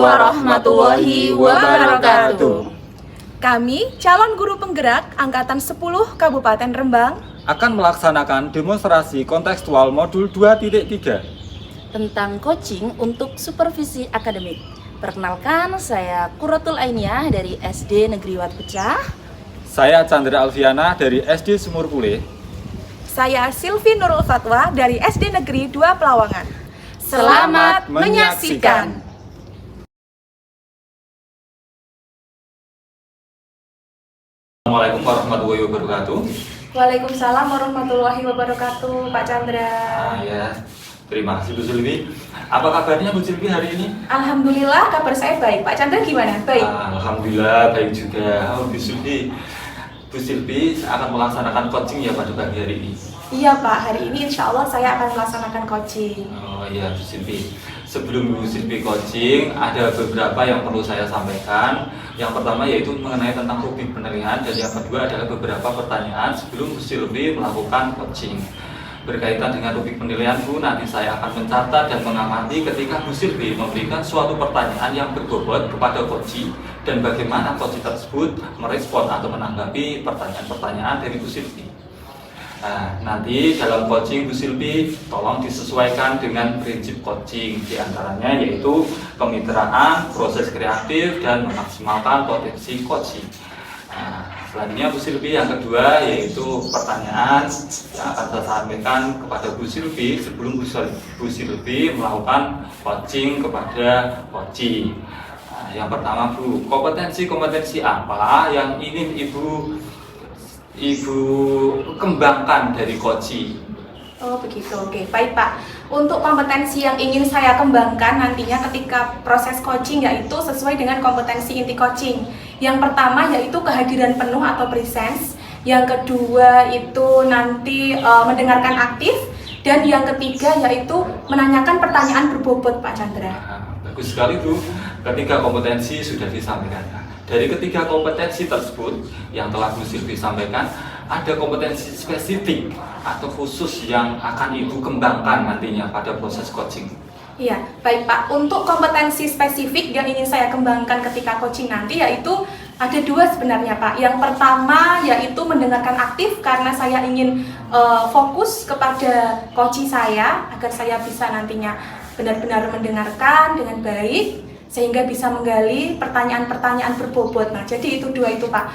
warahmatullahi wabarakatuh. Kami, calon guru penggerak Angkatan 10 Kabupaten Rembang, akan melaksanakan demonstrasi kontekstual modul 2.3 tentang coaching untuk supervisi akademik. Perkenalkan, saya Qurratul Ainiyah dari SD Negeri Wat Pecah. Saya Chandra Alfiana dari SD Sumur Pule. saya Silvi Nurul Fatwa dari SD Negeri 2 Pelawangan. Selamat menyaksikan. Assalamualaikum warahmatullahi wabarakatuh. Waalaikumsalam warahmatullahi wabarakatuh, Pak Chandra. Ya, terima kasih Bu Silvi. Apa kabarnya Bu Silvi hari ini? Alhamdulillah, kabar saya baik. Pak Chandra gimana? Baik. Alhamdulillah baik juga. Bu Silvi akan melaksanakan coaching ya pada pagi hari ini. Iya Pak, hari ini insya Allah saya akan melaksanakan coaching. Oh iya Bu Silvi. Sebelum Bu Silvi coaching, ada beberapa yang perlu saya sampaikan. Yang pertama yaitu mengenai tentang rubrik penilaian, dan yang kedua adalah beberapa pertanyaan sebelum Bu Silvi melakukan coaching. Berkaitan dengan rubrik penilaian Bu, nanti saya akan mencatat dan mengamati ketika Bu Silvi memberikan suatu pertanyaan yang berbobot kepada coach, dan bagaimana coach tersebut merespon atau menanggapi pertanyaan-pertanyaan dari Bu Silvi. Nah, nanti dalam coaching Bu Silvi tolong disesuaikan dengan prinsip coaching, diantaranya yaitu kemitraan, proses kreatif, dan memaksimalkan potensi coaching. Nah, selanjutnya Bu Silvi yang kedua yaitu pertanyaan yang akan saya sampaikan kepada Bu Silvi sebelum Bu Silvi melakukan coaching kepada coach. Nah, yang pertama Bu, kompetensi apa yang ingin Ibu kembangkan dari coach? Oh begitu, oke. Baik Pak, untuk kompetensi yang ingin saya kembangkan nantinya ketika proses coaching yaitu sesuai dengan kompetensi inti coaching. Yang pertama yaitu kehadiran penuh atau presence. Yang kedua itu nanti mendengarkan aktif. Dan yang ketiga yaitu menanyakan pertanyaan berbobot Pak Chandra. Bagus sekali Bu, ketika kompetensi sudah disampaikan. Dari ketiga kompetensi tersebut yang telah Bu Silvi sampaikan, ada kompetensi spesifik atau khusus yang akan Ibu kembangkan nantinya pada proses coaching. Iya, baik Pak. Untuk kompetensi spesifik yang ingin saya kembangkan ketika coaching nanti yaitu ada dua sebenarnya Pak. Yang pertama yaitu mendengarkan aktif karena saya ingin fokus kepada coach saya agar saya bisa nantinya benar-benar mendengarkan dengan baik sehingga bisa menggali pertanyaan-pertanyaan berbobot. Nah, jadi itu dua itu Pak.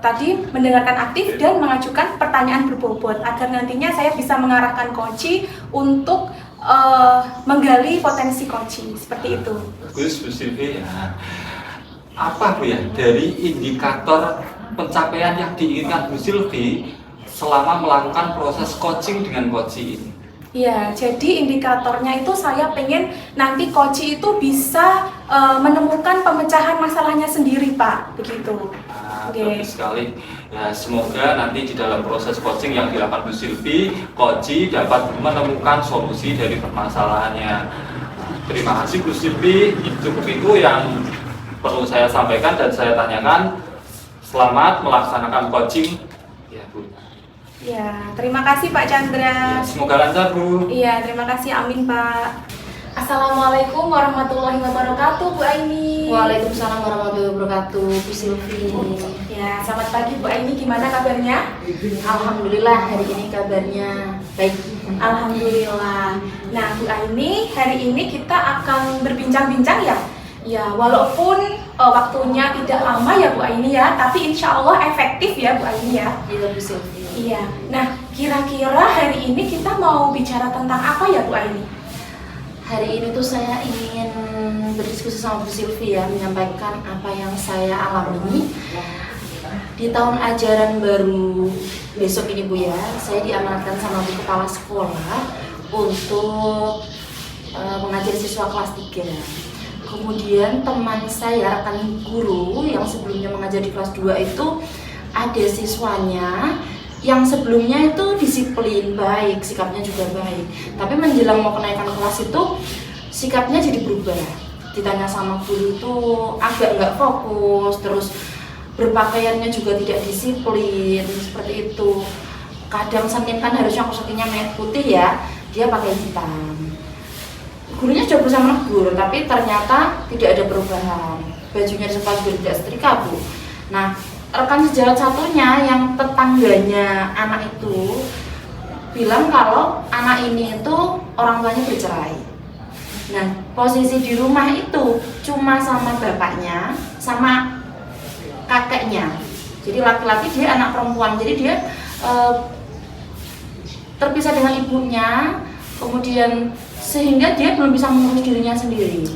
Tadi mendengarkan aktif dan mengajukan pertanyaan berbobot agar nantinya saya bisa mengarahkan coach untuk menggali potensi coach seperti itu. Bagus Bu Silvi ya. Apa Bu ya dari indikator pencapaian yang diinginkan Bu Silvi selama melakukan proses coaching dengan coach ini? Ya, jadi indikatornya itu saya pengen nanti coach itu bisa menemukan pemecahan masalahnya sendiri Pak, begitu. Bagus sekali. Ya, semoga nanti di dalam proses coaching yang dilakukan Bu Silvi, coach dapat menemukan solusi dari permasalahannya. Terima kasih Bu Silvi, cukup itu yang perlu saya sampaikan dan saya tanyakan. Selamat melaksanakan coaching. Ya Bu. Ya, terima kasih Pak Chandra. Ya, semoga lancar Bu. Iya, terima kasih. Amin Pak. Assalamualaikum warahmatullahi wabarakatuh Bu Aini. Waalaikumsalam warahmatullahi wabarakatuh, Bu Silvi. Ya, selamat pagi Bu Aini. Gimana kabarnya? Alhamdulillah hari ini kabarnya baik. Alhamdulillah. Nah Bu Aini, hari ini kita akan berbincang-bincang ya. Ya, walaupun waktunya tidak lama ya Bu Aini ya, tapi insya Allah efektif ya Bu Aini ya. Iya Bu Silvi. Iya. Nah, kira-kira hari ini kita mau bicara tentang apa ya Bu Aini? Hari ini tuh saya ingin berdiskusi sama Bu Silvi ya, menyampaikan apa yang saya alami di tahun ajaran baru besok ini Bu ya. Saya diamanatkan sama Bu Kepala Sekolah untuk mengajar siswa kelas 3. Kemudian teman saya, rekan guru yang sebelumnya mengajar di kelas 2 itu ada siswanya yang sebelumnya itu disiplin, baik, sikapnya juga baik. Tapi menjelang mau kenaikan kelas itu sikapnya jadi berubah. Ditanya sama guru itu agak nggak fokus, terus berpakaiannya juga tidak disiplin, seperti itu. Kadang Senin kan harusnya kostumnya merah putih ya, dia pakai hitam. gurunya sudah berusaha menegur, tapi ternyata tidak ada perubahan. Bajunya di sekolah juga tidak setrika, Bu. Nah, rekan sejawat satunya yang tetangganya anak itu bilang kalau anak ini itu orang tuanya bercerai. Nah, posisi di rumah itu cuma sama bapaknya, sama kakeknya. Jadi laki-laki, dia anak perempuan, jadi dia terpisah dengan ibunya, kemudian sehingga dia belum bisa mengurus dirinya sendiri.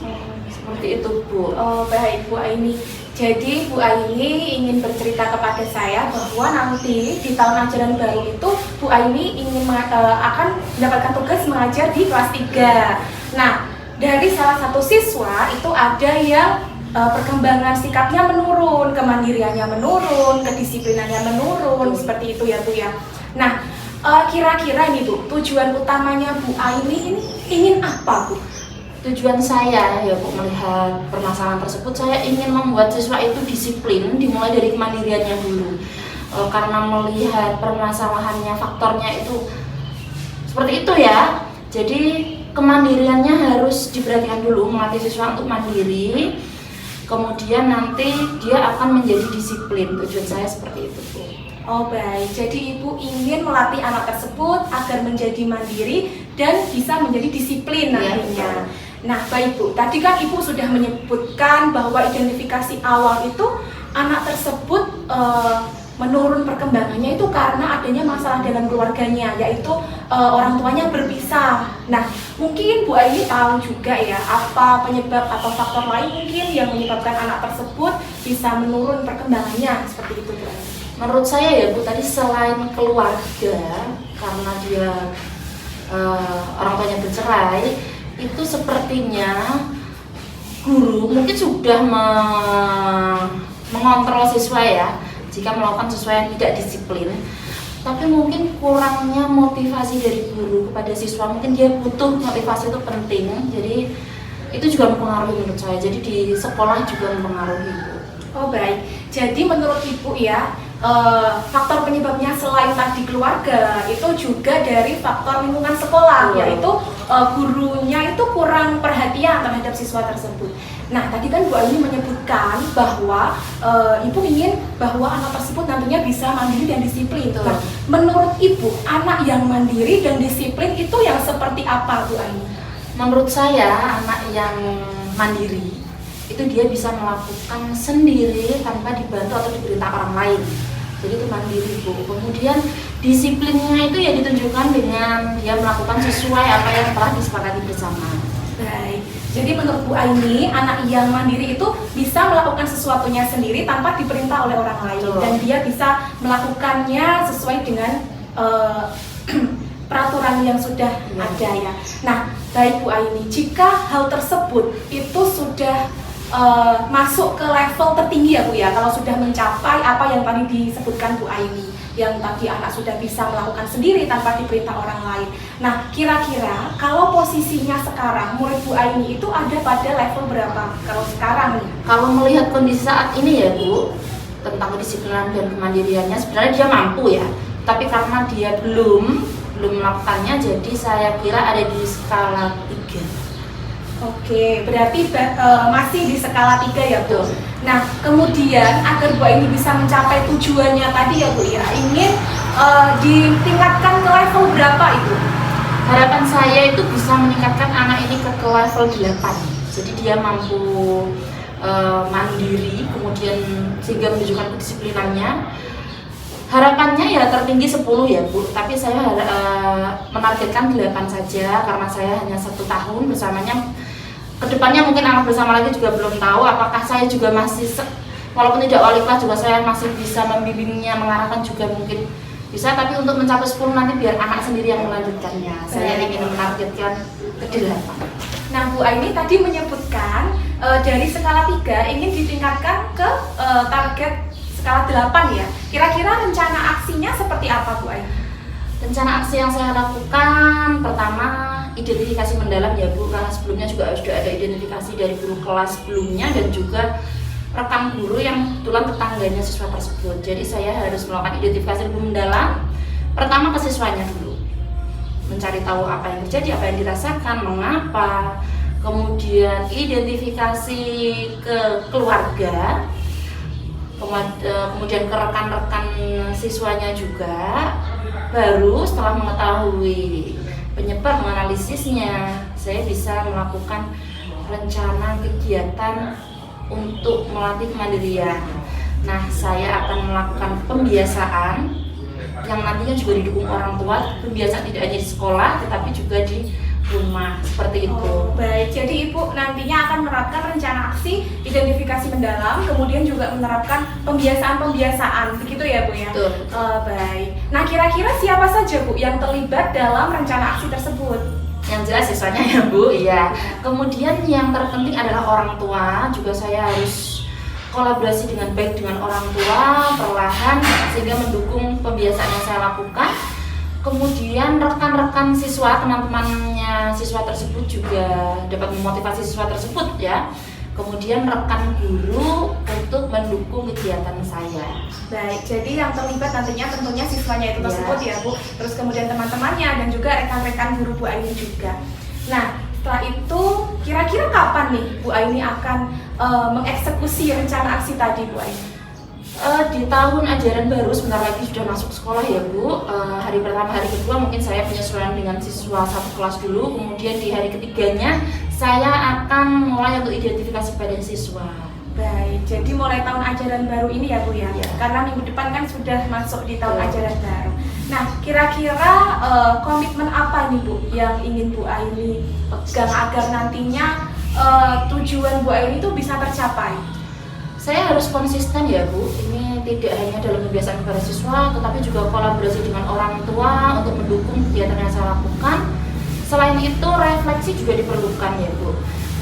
Seperti itu, Bu. Oh, baik Bu Aini. Jadi Bu Aini ingin bercerita kepada saya bahwa nanti di tahun ajaran baru itu Bu Aini ingin akan mendapatkan tugas mengajar di kelas 3. Nah, dari salah satu siswa itu ada yang perkembangan sikapnya menurun, kemandiriannya menurun, kedisiplinannya menurun, seperti itu ya Bu ya. Nah, kira-kira ini Bu, tujuan utamanya Bu Aini ini ingin apa Bu? Tujuan saya ya Bu melihat permasalahan tersebut, saya ingin membuat siswa itu disiplin dimulai dari kemandiriannya dulu. Karena melihat permasalahannya, faktornya itu seperti itu ya. Jadi kemandiriannya harus diperhatikan dulu, melatih siswa untuk mandiri. Kemudian nanti dia akan menjadi disiplin. Tujuan saya seperti itu, Bu. Oh baik, jadi Ibu ingin melatih anak tersebut agar menjadi mandiri dan bisa menjadi disiplin nantinya. Nah baik Bu, tadi kan Ibu sudah menyebutkan bahwa identifikasi awal itu anak tersebut menurun perkembangannya itu karena adanya masalah dalam keluarganya, yaitu orang tuanya berpisah. Nah mungkin Bu Aini tahu juga ya apa penyebab atau faktor lain mungkin yang menyebabkan anak tersebut bisa menurun perkembangannya seperti itu Bu Aini. Menurut saya ya Bu, tadi selain keluarga, karena dia orang tuanya bercerai, itu sepertinya guru mungkin sudah mengontrol siswa ya, jika melakukan sesuatu yang tidak disiplin. Tapi mungkin kurangnya motivasi dari guru kepada siswa, mungkin dia butuh motivasi, itu penting. Jadi itu juga mempengaruhi menurut saya. Jadi di sekolah juga mempengaruhi Bu. Oh baik, jadi menurut Ibu ya, faktor penyebabnya selain tadi keluarga itu juga dari faktor lingkungan sekolah, yaitu gurunya itu kurang perhatian terhadap siswa tersebut. Nah tadi kan Bu Aini menyebutkan bahwa Ibu ingin bahwa anak tersebut nantinya bisa mandiri dan disiplin. Nah, menurut Ibu anak yang mandiri dan disiplin itu yang seperti apa Bu Aini? Menurut saya anak yang mandiri itu dia bisa melakukan sendiri tanpa dibantu atau diperintah orang lain. Jadi itu mandiri Bu. Kemudian disiplinnya itu ya ditunjukkan dengan dia melakukan sesuai apa yang telah disepakati bersama. Baik. Jadi menurut Bu Aini anak yang mandiri itu bisa melakukan sesuatunya sendiri tanpa diperintah oleh orang lain. Betul. Dan dia bisa melakukannya sesuai dengan peraturan yang sudah ada ya. Nah, baik Bu Aini, jika hal tersebut itu sudah masuk ke level tertinggi ya Bu ya, kalau sudah mencapai apa yang tadi disebutkan Bu Aini, yang tadi anak sudah bisa melakukan sendiri tanpa diperintah orang lain. Nah kira-kira kalau posisinya sekarang murid Bu Aini itu ada pada level berapa kalau sekarang nih? Kalau melihat kondisi saat ini ya Bu, tentang kedisiplinan dan kemandiriannya sebenarnya dia mampu ya, tapi karena dia belum melakukannya, jadi saya kira ada di skala 3. Oke, berarti masih di skala 3 ya Bu. Betul. Nah, kemudian agar Bu Aini bisa mencapai tujuannya tadi ya Bu ya, ingin ditingkatkan ke level berapa itu? Harapan saya itu bisa meningkatkan anak ini ke level 8. Jadi dia mampu mandiri, kemudian sehingga menunjukkan kedisiplinannya. Harapannya ya tertinggi 10 ya Bu, tapi saya menargetkan 8 saja karena saya hanya 1 tahun bersamanya. Kedepannya mungkin anak bersama lagi juga belum tahu apakah saya juga masih, walaupun tidak wali kelas juga saya masih bisa membimbingnya, mengarahkan juga mungkin bisa, tapi untuk mencapai 10 nanti biar anak sendiri yang melanjutkannya. Saya ingin menargetkan ke 8. Nah Bu Aini tadi menyebutkan dari skala 3 ingin ditingkatkan ke target skala 8 ya. Kira-kira rencana aksinya seperti apa Bu Aini? Rencana aksi yang saya lakukan pertama identifikasi mendalam ya Bu, karena sebelumnya juga sudah ada identifikasi dari guru kelas sebelumnya dan juga rekan guru yang kebetulan tetangganya siswa tersebut. Jadi saya harus melakukan identifikasi lebih mendalam. Pertama ke siswanya dulu, mencari tahu apa yang terjadi, apa yang dirasakan, mengapa, kemudian identifikasi ke keluarga, kemudian ke rekan-rekan siswanya juga. Baru setelah mengetahui penyebab menganalisisnya, saya bisa melakukan rencana kegiatan untuk melatih kemandirian. Nah, saya akan melakukan pembiasaan yang nantinya juga didukung orang tua. Pembiasaan tidak hanya di sekolah, tetapi juga di rumah, seperti itu. Oh, baik, jadi Ibu nantinya akan menerapkan rencana aksi, identifikasi mendalam, kemudian juga menerapkan pembiasaan-pembiasaan, begitu ya Bu ya? Betul. Baik, nah kira-kira siapa saja Bu yang terlibat dalam rencana aksi tersebut? Yang jelas siswanya ya Bu, iya. Kemudian yang terpenting adalah orang tua, juga saya harus kolaborasi dengan baik dengan orang tua, perlahan, sehingga mendukung pembiasaan yang saya lakukan. Kemudian rekan-rekan siswa, teman-temannya siswa tersebut juga dapat memotivasi siswa tersebut ya. Kemudian rekan guru untuk mendukung kegiatan saya. Baik, jadi yang terlibat nantinya tentunya siswanya itu tersebut ya Bu. Terus kemudian teman-temannya dan juga rekan-rekan guru Bu Aini juga. Nah, setelah itu kira-kira kapan nih Bu Aini akan mengeksekusi rencana aksi tadi Bu Aini? Di tahun ajaran baru sebentar lagi sudah masuk sekolah ya Bu. Hari pertama, hari kedua mungkin saya penyesuaian dengan siswa satu kelas dulu. Kemudian di hari ketiganya saya akan mulai untuk identifikasi pada siswa. Baik, jadi mulai tahun ajaran baru ini ya Bu ya? Ya. Karena minggu depan kan sudah masuk di tahun ajaran baru. Nah, kira-kira komitmen apa nih Bu yang ingin Bu Aini pegang agar nantinya tujuan Bu Aini itu bisa tercapai? Saya harus konsisten ya Bu, ini tidak hanya dalam kebiasaan kepada siswa, tetapi juga kolaborasi dengan orang tua untuk mendukung kegiatan yang saya lakukan. Selain itu, refleksi juga diperlukan ya Bu.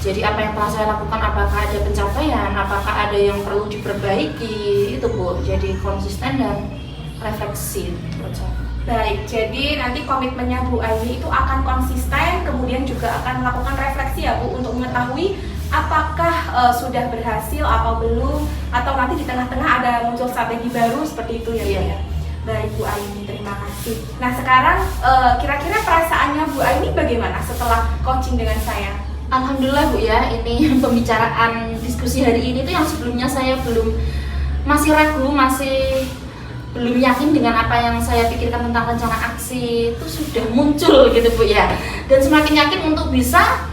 Jadi apa yang telah saya lakukan, apakah ada pencapaian, apakah ada yang perlu diperbaiki, itu Bu. Jadi konsisten dan refleksi menurut saya. Baik, jadi nanti komitmennya Bu Aini itu akan konsisten, kemudian juga akan melakukan refleksi ya Bu untuk mengetahui apakah sudah berhasil atau belum, atau nanti di tengah-tengah ada muncul strategi baru seperti itu ya Bu ya. Baik Bu Aini, terima kasih. Nah sekarang kira-kira perasaannya Bu Aini bagaimana setelah coaching dengan saya? Alhamdulillah Bu ya, ini pembicaraan diskusi hari ini tuh yang sebelumnya saya masih ragu, masih belum yakin dengan apa yang saya pikirkan tentang rencana aksi itu sudah muncul gitu Bu ya. Dan semakin yakin untuk bisa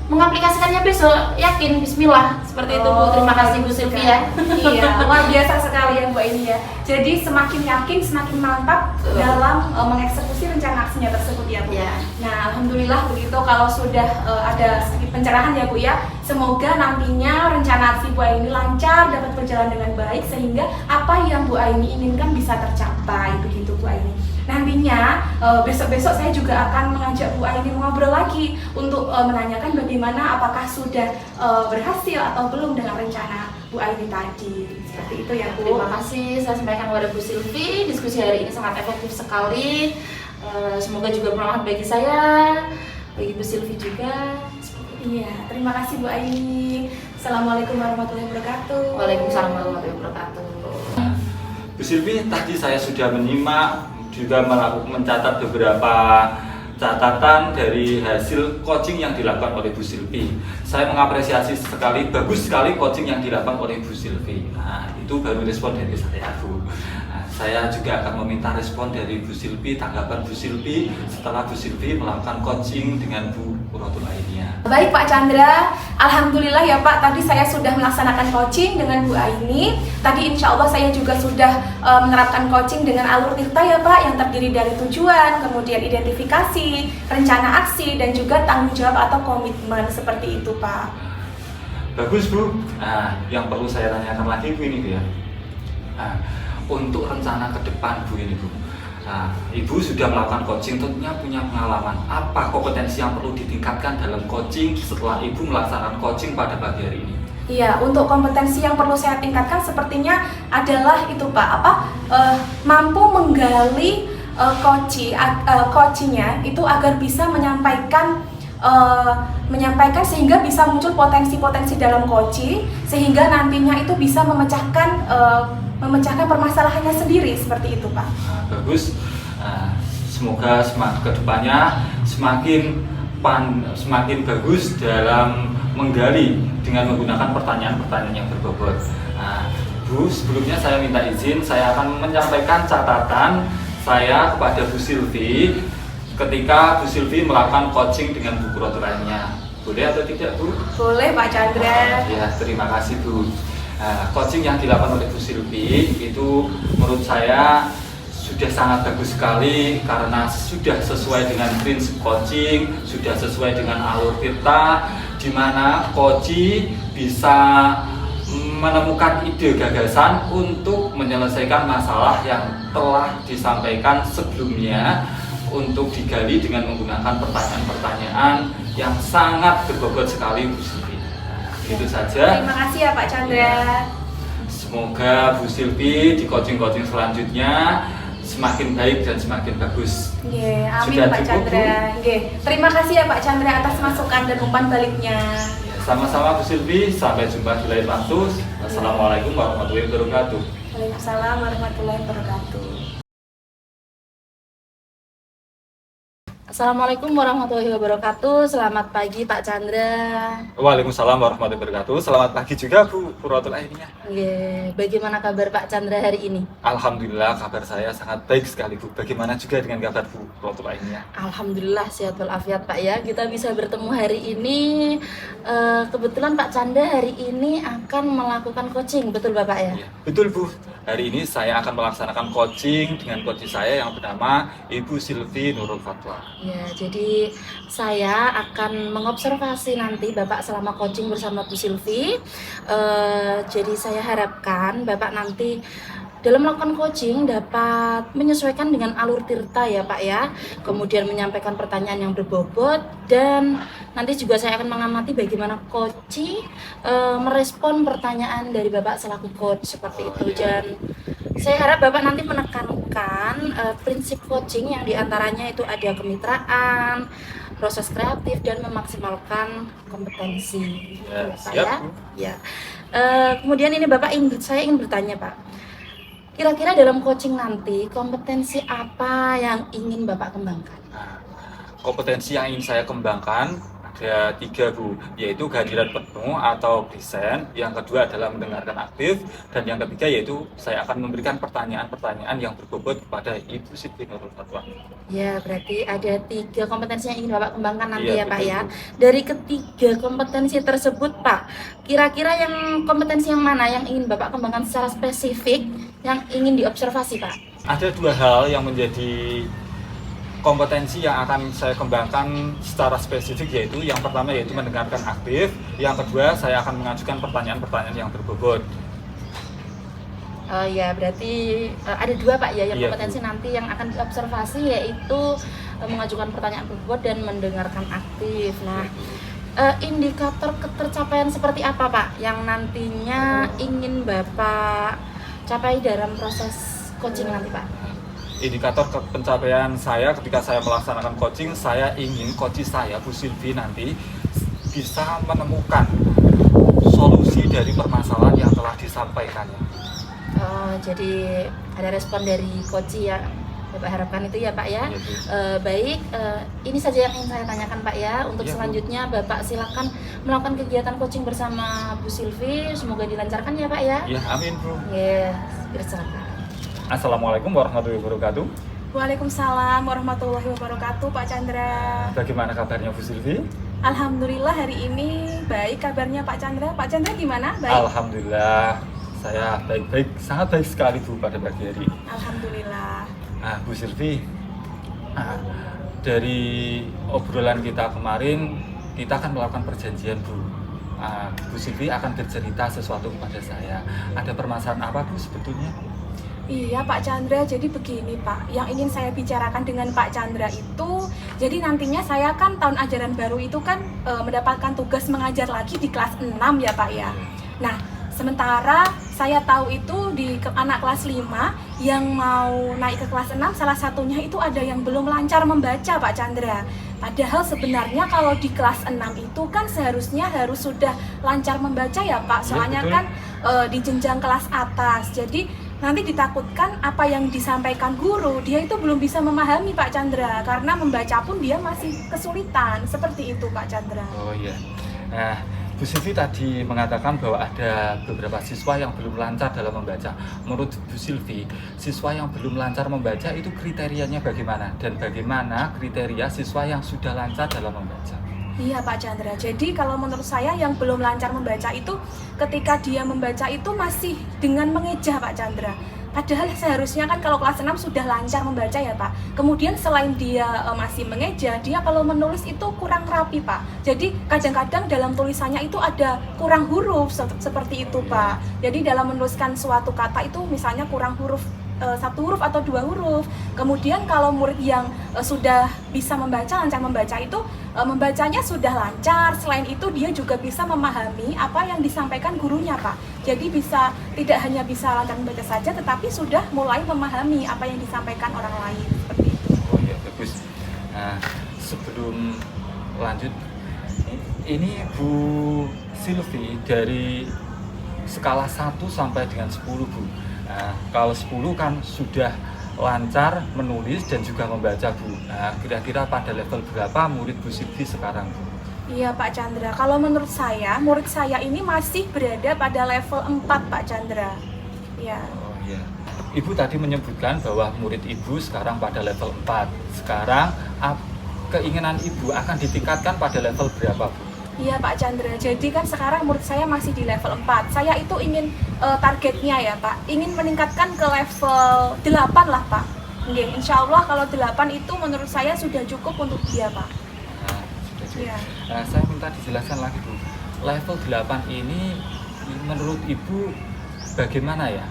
mengaplikasikannya besok, yakin, bismillah, seperti itu Bu. Terima kasih Bu Sylvia. Iya, luar biasa sekali ya Bu Aini ya. Jadi semakin yakin, semakin mantap dalam mengeksekusi rencana aksinya tersebut ya Bu. Ya. Nah, alhamdulillah begitu. Kalau sudah ada sedikit pencerahan ya Bu ya. Semoga nantinya rencana aksi Bu Aini lancar, dapat berjalan dengan baik sehingga apa yang Bu Aini inginkan bisa tercapai, begitu Bu Aini. Nantinya besok-besok saya juga akan mengajak Bu Aini ngobrol lagi untuk menanyakan bagaimana apakah sudah berhasil atau belum dengan rencana Bu Aini tadi. Seperti itu ya Bu. Terima kasih, saya sampaikan kepada Bu Sylvie. Diskusi hari ini sangat efektif sekali. Semoga juga bermanfaat bagi saya, bagi Bu Sylvie juga. Iya, terima kasih Bu Aini. Assalamualaikum warahmatullahi wabarakatuh. Waalaikumsalam warahmatullahi wabarakatuh. Bu Sylvie, tadi saya sudah menyimak juga mencatat beberapa catatan dari hasil coaching yang dilakukan oleh Bu Sylvie. Saya mengapresiasi sekali, bagus sekali coaching yang dilakukan oleh Bu Sylvie. Nah, itu baru respon dari saya Bu. Nah, saya juga akan meminta respon dari Bu Sylvie, tanggapan Bu Sylvie setelah Bu Sylvie melakukan coaching dengan Bu Qurratul Ainiyah. Baik Pak Chandra, alhamdulillah ya Pak, tadi saya sudah melaksanakan coaching dengan Bu Aini. Tadi insya Allah saya juga sudah menerapkan coaching dengan alur tirta ya Pak, yang terdiri dari tujuan, kemudian identifikasi, rencana aksi, dan juga tanggung jawab atau komitmen, seperti itu Pak. Bagus Bu. Nah, yang perlu saya tanyakan lagi Bu ini Bu ya. Nah, untuk rencana ke depan Bu ini Bu. Nah, Ibu sudah melakukan coaching, tentunya punya pengalaman. Apa kompetensi yang perlu ditingkatkan dalam coaching setelah Ibu melaksanakan coaching pada pagi hari ini? Iya, untuk kompetensi yang perlu saya tingkatkan sepertinya adalah itu Pak, mampu menggali coachingnya itu agar bisa menyampaikan sehingga bisa muncul potensi-potensi dalam coaching, sehingga nantinya itu bisa memecahkan permasalahannya sendiri, seperti itu Pak. Nah, bagus. Semoga kedepannya semakin semakin bagus dalam menggali dengan menggunakan pertanyaan-pertanyaan yang berbobot. Nah, Bu, sebelumnya saya minta izin, saya akan menyampaikan catatan saya kepada Bu Silvi ketika Bu Silvi melakukan coaching dengan Bu kurator lainnya. Boleh atau tidak, Bu? Boleh Pak Chandra. Ya, terima kasih, Bu. Nah, coaching yang dilakukan oleh Bu Silvi itu menurut saya sudah sangat bagus sekali karena sudah sesuai dengan prinsip coaching, sudah sesuai dengan alur tirta, di mana coaching bisa menemukan ide gagasan untuk menyelesaikan masalah yang telah disampaikan sebelumnya untuk digali dengan menggunakan pertanyaan-pertanyaan yang sangat berbobot sekali, Bu Silvi. Itu saja. Terima kasih ya Pak Chandra. Semoga Bu Silvi di coaching-coaching selanjutnya semakin baik dan semakin bagus. Nggih, amin Sudah Pak cukup, Chandra. Nggih, terima kasih ya Pak Chandra atas masukan dan umpan baliknya. Ya, sama-sama Bu Silvi, sampai jumpa di lain waktu. Wassalamualaikum warahmatullahi wabarakatuh. Waalaikumsalam warahmatullahi wabarakatuh. Assalamualaikum warahmatullahi wabarakatuh. Selamat pagi Pak Chandra. Waalaikumsalam warahmatullahi wabarakatuh. Selamat pagi juga Bu kurator lainnya. Bagaimana kabar Pak Chandra hari ini? Alhamdulillah kabar saya sangat baik sekali, Bu. Bagaimana juga dengan kabar Bu kurator lainnya? Alhamdulillah sehat walafiat Pak ya. Kita bisa bertemu hari ini. Kebetulan Pak Chandra hari ini akan melakukan coaching, betul Bapak ya? Ya, betul Bu. Hari ini saya akan melaksanakan coaching dengan coach saya yang bernama Ibu Silvi Nurul Fatwa. Ya, jadi saya akan mengobservasi nanti Bapak selama coaching bersama Bu Silvi. Jadi saya harapkan Bapak nanti dalam melakukan coaching dapat menyesuaikan dengan alur tirta ya Pak ya. Kemudian menyampaikan pertanyaan yang berbobot dan nanti juga saya akan mengamati bagaimana coach merespon pertanyaan dari Bapak selaku coach seperti itu. Dan saya harap Bapak nanti menekankan prinsip coaching yang diantaranya itu ada kemitraan, proses kreatif dan memaksimalkan kompetensi. Ya, Pak siap, ya. Bu. Ya. Kemudian ini Bapak saya ingin bertanya Pak. Kira-kira dalam coaching nanti kompetensi apa yang ingin Bapak kembangkan? Nah, kompetensi yang ingin saya kembangkan ada 3 Bu, yaitu kehadiran penuh atau present, yang kedua adalah mendengarkan aktif, dan yang ketiga yaitu saya akan memberikan pertanyaan-pertanyaan yang berbobot kepada Ibu Silvi Nurul Fatwa. Ya, berarti ada 3 kompetensi yang ingin Bapak kembangkan nanti Iya, ya Pak betul, ya. Bu. Dari ketiga kompetensi tersebut Pak, kira-kira yang kompetensi yang mana yang ingin Bapak kembangkan secara spesifik, yang ingin diobservasi Pak? Ada 2 hal yang menjadi kompetensi yang akan saya kembangkan secara spesifik, yaitu yang pertama yaitu mendengarkan aktif, yang kedua saya akan mengajukan pertanyaan-pertanyaan yang berbobot. Ya, berarti ada 2 Pak ya yang Iya, kompetensi Bu. nanti yang akan diobservasi yaitu mengajukan pertanyaan berbobot dan mendengarkan aktif. Nah, indikator ketercapaian seperti apa Pak yang nantinya ingin Bapak capai dalam proses coaching nanti Pak? Indikator pencapaian saya ketika saya melaksanakan coaching, saya ingin coach saya Bu Silvi nanti bisa menemukan solusi dari permasalahan yang telah disampaikannya. Jadi ada respon dari coach ya Bapak harapkan itu ya Pak ya. Iya, Bu. Baik, ini saja yang ingin saya tanyakan Pak ya. Untuk Iya, Bu. selanjutnya Bapak silakan melakukan kegiatan coaching bersama Bu Silvi. Semoga dilancarkan ya Pak ya. Ya, amin Bu. Yes, silakan. Assalamualaikum warahmatullahi wabarakatuh. Waalaikumsalam warahmatullahi wabarakatuh Pak Chandra. Bagaimana kabarnya Bu Silvi? Alhamdulillah hari ini baik kabarnya Pak Chandra. Pak Chandra gimana? Baik. Alhamdulillah, saya baik-baik, sangat baik sekali Bu pada pagi hari. Alhamdulillah. Nah, Bu Silvi, dari obrolan kita kemarin, kita akan melakukan perjanjian Bu. Bu Silvi akan bercerita sesuatu kepada saya. Ada permasalahan apa Bu sebetulnya? Iya Pak Chandra, jadi begini Pak, yang ingin saya bicarakan dengan Pak Chandra itu, jadi nantinya saya kan tahun ajaran baru itu kan mendapatkan tugas mengajar lagi di kelas 6 ya Pak ya. Nah, sementara saya tahu itu di anak kelas 5 yang mau naik ke kelas 6, salah satunya itu ada yang belum lancar membaca Pak Chandra. Padahal sebenarnya kalau di kelas 6 itu kan seharusnya harus sudah lancar membaca ya Pak, soalnya betul. kan di jenjang kelas atas. Jadi nanti ditakutkan apa yang disampaikan guru dia itu belum bisa memahami Pak Chandra, karena membaca pun dia masih kesulitan, seperti itu Pak Chandra. Oh iya. Nah, Bu Silvi tadi mengatakan bahwa ada beberapa siswa yang belum lancar dalam membaca. Menurut Bu Silvi, siswa yang belum lancar membaca itu kriterianya bagaimana? Dan bagaimana kriteria siswa yang sudah lancar dalam membaca? Iya Pak Chandra, jadi kalau menurut saya yang belum lancar membaca itu ketika dia membaca itu masih dengan mengeja Pak Chandra. Padahal seharusnya kan kalau kelas 6 sudah lancar membaca ya Pak. Kemudian selain dia masih mengeja, dia kalau menulis itu kurang rapi Pak. Jadi kadang-kadang dalam tulisannya itu ada kurang huruf seperti itu Pak. Jadi dalam menuliskan suatu kata itu misalnya kurang huruf, 1 huruf atau 2 huruf. Kemudian kalau murid yang sudah bisa membaca, lancar membaca itu membacanya sudah lancar. Selain itu dia juga bisa memahami apa yang disampaikan gurunya Pak. Jadi bisa tidak hanya bisa lancar membaca saja, tetapi sudah mulai memahami apa yang disampaikan orang lain, seperti itu. Oh iya, bagus. Nah, sebelum lanjut, ini Bu Silvi dari skala 1 sampai dengan 10 Bu. Nah, kalau 10 kan sudah lancar menulis dan juga membaca Bu. Nah, kira-kira pada level berapa murid Bu Silvi sekarang Bu? Iya Pak Chandra, kalau menurut saya, murid saya ini masih berada pada level 4 Pak Chandra. Ya. Oh iya. Ibu tadi menyebutkan bahwa murid Ibu sekarang pada level 4. Sekarang keinginan Ibu akan ditingkatkan pada level berapa Bu? Iya Pak Chandra, jadi kan sekarang murid saya masih di level 4. Saya itu ingin targetnya ya Pak, ingin meningkatkan ke level 8 lah Pak. Nggih, insya Allah kalau 8 itu menurut saya sudah cukup untuk dia Pak. Nah, sudah cukup. Iya. Nah, saya minta dijelaskan lagi Bu. Level 8 ini menurut Ibu bagaimana ya?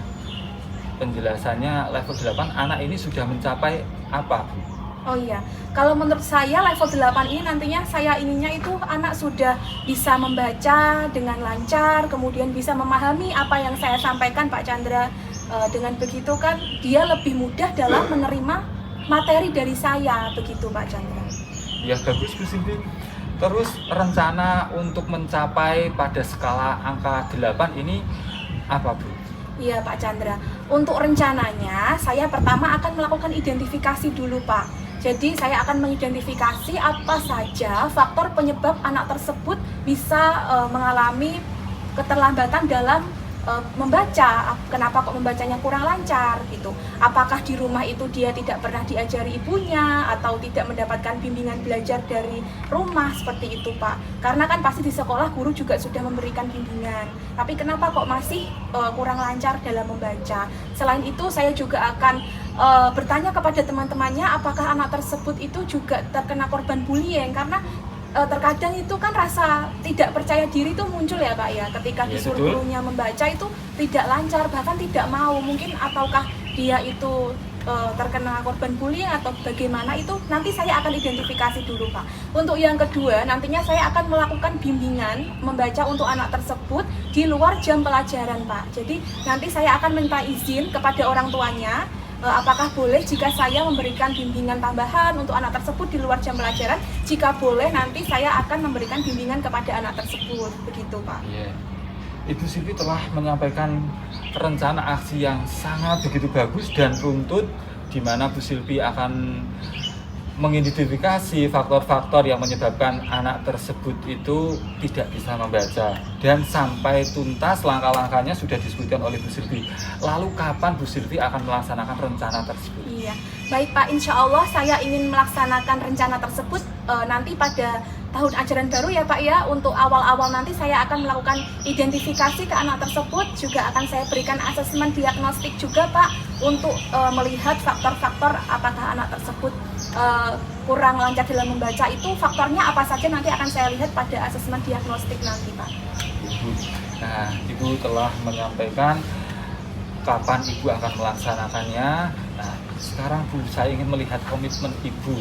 Penjelasannya level 8 anak ini sudah mencapai apa Bu? Oh iya, kalau menurut saya level 8 ini nantinya saya inginnya itu anak sudah bisa membaca dengan lancar, kemudian bisa memahami apa yang saya sampaikan Pak Chandra. Dengan begitu kan dia lebih mudah dalam menerima materi dari saya, begitu Pak Chandra. Ya bagus Bu Silvi. Terus rencana untuk mencapai pada skala angka 8 ini apa Bu? Iya Pak Chandra, untuk rencananya saya pertama akan melakukan identifikasi dulu Pak. Jadi saya akan mengidentifikasi apa saja faktor penyebab anak tersebut bisa mengalami keterlambatan dalam membaca. Kenapa kok membacanya kurang lancar gitu? Apakah di rumah itu dia tidak pernah diajari ibunya atau tidak mendapatkan bimbingan belajar dari rumah, seperti itu Pak. Karena kan pasti di sekolah guru juga sudah memberikan bimbingan. Tapi kenapa kok masih kurang lancar dalam membaca? Selain itu saya juga akan bertanya kepada teman-temannya apakah anak tersebut itu juga terkena korban bullying, karena terkadang itu kan rasa tidak percaya diri itu muncul ya Pak ya, ketika disuruh gurunya membaca itu tidak lancar, bahkan tidak mau, mungkin ataukah dia itu terkena korban bullying atau bagaimana, itu nanti saya akan identifikasi dulu Pak. Untuk yang kedua, nantinya saya akan melakukan bimbingan membaca untuk anak tersebut di luar jam pelajaran Pak. Jadi nanti saya akan minta izin kepada orang tuanya, apakah boleh jika saya memberikan bimbingan tambahan untuk anak tersebut di luar jam pelajaran. Jika boleh, nanti saya akan memberikan bimbingan kepada anak tersebut, begitu Pak. Yeah. Ibu Silvi telah menyampaikan rencana aksi yang sangat begitu bagus dan runtut, di mana Bu Silvi akan mengidentifikasi faktor-faktor yang menyebabkan anak tersebut itu tidak bisa membaca, dan sampai tuntas langkah-langkahnya sudah disebutkan oleh Bu Silvi. Lalu kapan Bu Silvi akan melaksanakan rencana tersebut? Iya, baik Pak, insya Allah saya ingin melaksanakan rencana tersebut nanti pada tahun ajaran baru ya Pak ya. Untuk awal-awal nanti saya akan melakukan identifikasi ke anak tersebut, juga akan saya berikan asesmen diagnostik juga Pak, untuk melihat faktor-faktor apakah anak tersebut kurang lancar dalam membaca, itu faktornya apa saja nanti akan saya lihat pada asesmen diagnostik nanti Pak. Nah, Ibu telah menyampaikan kapan Ibu akan melaksanakannya. Nah, sekarang Bu, saya ingin melihat komitmen Ibu.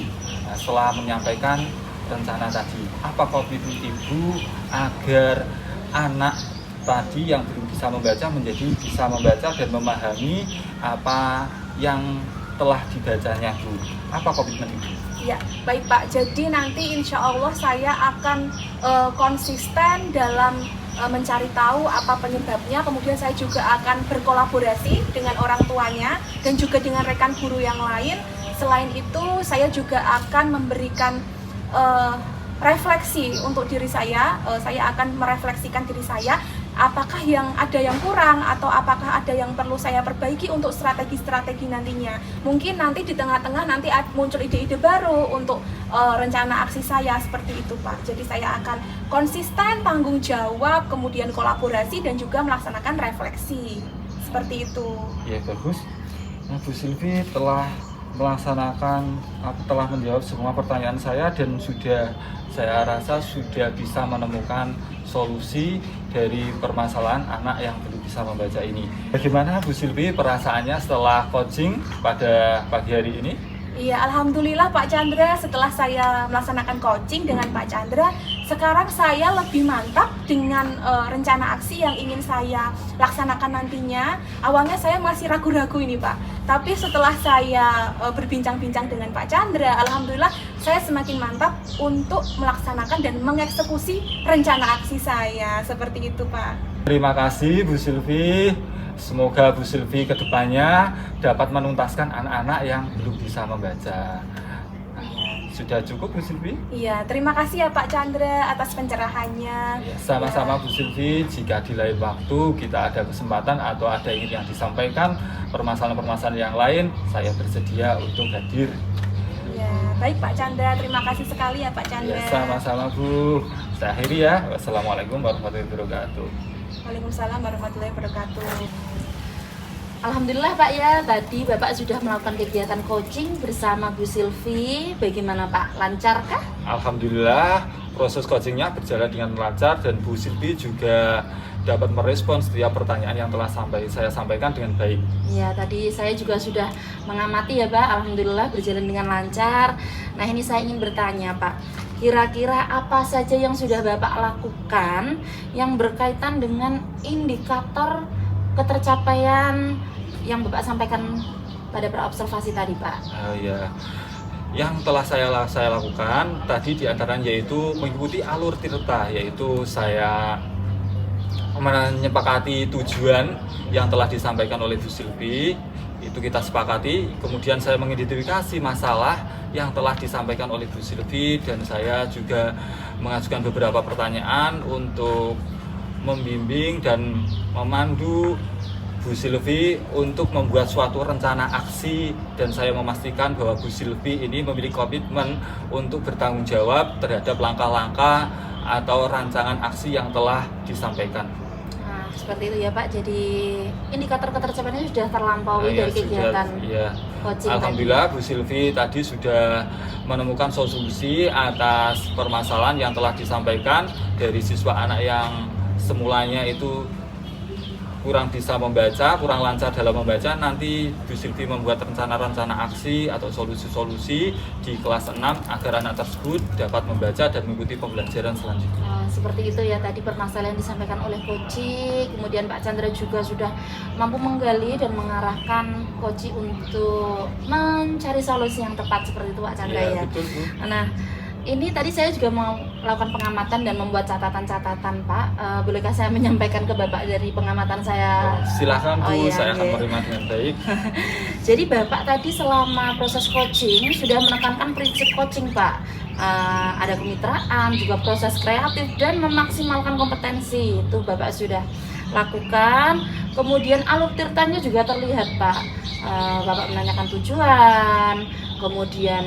Nah, setelah menyampaikan rencana tadi, apa komitmen Ibu agar anak tadi yang belum bisa membaca menjadi bisa membaca dan memahami apa yang telah dibacanya Bu? Apa komitmen Ibu? Ya, baik Pak. Jadi nanti insya Allah saya akan konsisten dalam mencari tahu apa penyebabnya, kemudian saya juga akan berkolaborasi dengan orang tuanya dan juga dengan rekan guru yang lain. Selain itu, saya juga akan memberikan refleksi untuk diri saya akan merefleksikan diri saya, apakah ada yang kurang atau apakah ada yang perlu saya perbaiki untuk strategi-strategi nantinya. Mungkin nanti di tengah-tengah nanti muncul ide-ide baru untuk rencana aksi saya, seperti itu Pak. Jadi saya akan konsisten, tanggung jawab, kemudian kolaborasi dan juga melaksanakan refleksi, seperti itu. Ya bagus. Nah, Bu Silvi telah menjawab semua pertanyaan saya dan saya rasa sudah bisa menemukan solusi dari permasalahan anak yang belum bisa membaca ini. Bagaimana Bu Silvi perasaannya setelah coaching pada pagi hari ini? Iya, alhamdulillah Pak Chandra, setelah saya melaksanakan coaching dengan Pak Chandra, sekarang saya lebih mantap dengan rencana aksi yang ingin saya laksanakan nantinya. Awalnya saya masih ragu-ragu ini Pak, tapi setelah saya berbincang-bincang dengan Pak Chandra, alhamdulillah saya semakin mantap untuk melaksanakan dan mengeksekusi rencana aksi saya, seperti itu Pak. Terima kasih Bu Silvi. Semoga Bu Silvi kedepannya dapat menuntaskan anak-anak yang belum bisa membaca. Sudah cukup Bu Silvi? Iya, terima kasih ya Pak Chandra atas pencerahannya. Ya, sama-sama Bu Silvi, jika di lain waktu kita ada kesempatan atau ada yang disampaikan, permasalahan-permasalahan yang lain, saya bersedia untuk hadir. Ya, baik Pak Chandra, terima kasih sekali ya Pak Chandra. Ya, sama-sama Bu. Saya akhiri ya. Wassalamualaikum warahmatullahi wabarakatuh. Waalaikumsalam warahmatullahi wabarakatuh. Alhamdulillah Pak ya, tadi Bapak sudah melakukan kegiatan coaching bersama Bu Silvi. Bagaimana Pak, lancarkah? Alhamdulillah, proses coachingnya berjalan dengan lancar dan Bu Silvi juga dapat merespons setiap pertanyaan yang telah saya sampaikan dengan baik. Ya, tadi saya juga sudah mengamati ya Pak, alhamdulillah berjalan dengan lancar. Nah, ini saya ingin bertanya Pak, kira-kira apa saja yang sudah Bapak lakukan yang berkaitan dengan indikator ketercapaian yang Bapak sampaikan pada praobservasi tadi Pak? Ya, yang telah saya lakukan tadi diantaranya yaitu mengikuti alur tirta, yaitu saya menyepakati tujuan yang telah disampaikan oleh Bu Silvi, itu kita sepakati. Kemudian saya mengidentifikasi masalah yang telah disampaikan oleh Bu Silvi dan saya juga mengajukan beberapa pertanyaan untuk membimbing dan memandu Bu Silvi untuk membuat suatu rencana aksi, dan saya memastikan bahwa Bu Silvi ini memiliki komitmen untuk bertanggung jawab terhadap langkah-langkah atau rancangan aksi yang telah disampaikan. Nah, seperti itu ya Pak, jadi indikator ketercapaiannya sudah terlampaui dari kegiatan coaching. Alhamdulillah Bu Silvi tadi sudah menemukan solusi atas permasalahan yang telah disampaikan dari siswa anak yang semulanya itu kurang bisa membaca, kurang lancar dalam membaca. Nanti Bu Silvi membuat rencana-rencana aksi atau solusi-solusi di kelas 6 agar anak tersebut dapat membaca dan mengikuti pembelajaran selanjutnya. Seperti itu ya tadi permasalahan yang disampaikan oleh Koci. Kemudian Pak Chandra juga sudah mampu menggali dan mengarahkan Koci untuk mencari solusi yang tepat, seperti itu Pak Chandra ya. Betul, Bu. Nah, ini tadi saya juga mau melakukan pengamatan dan membuat catatan-catatan Pak. Bolehkah saya menyampaikan ke Bapak dari pengamatan saya? Silahkan Bu, iya, saya akan iya. menerima dengan baik. Jadi Bapak tadi selama proses coaching sudah menekankan prinsip coaching Pak. Ada kemitraan, juga proses kreatif dan memaksimalkan kompetensi. Itu Bapak sudah lakukan. Kemudian alur tirtanya juga terlihat Pak. Bapak menanyakan tujuan, kemudian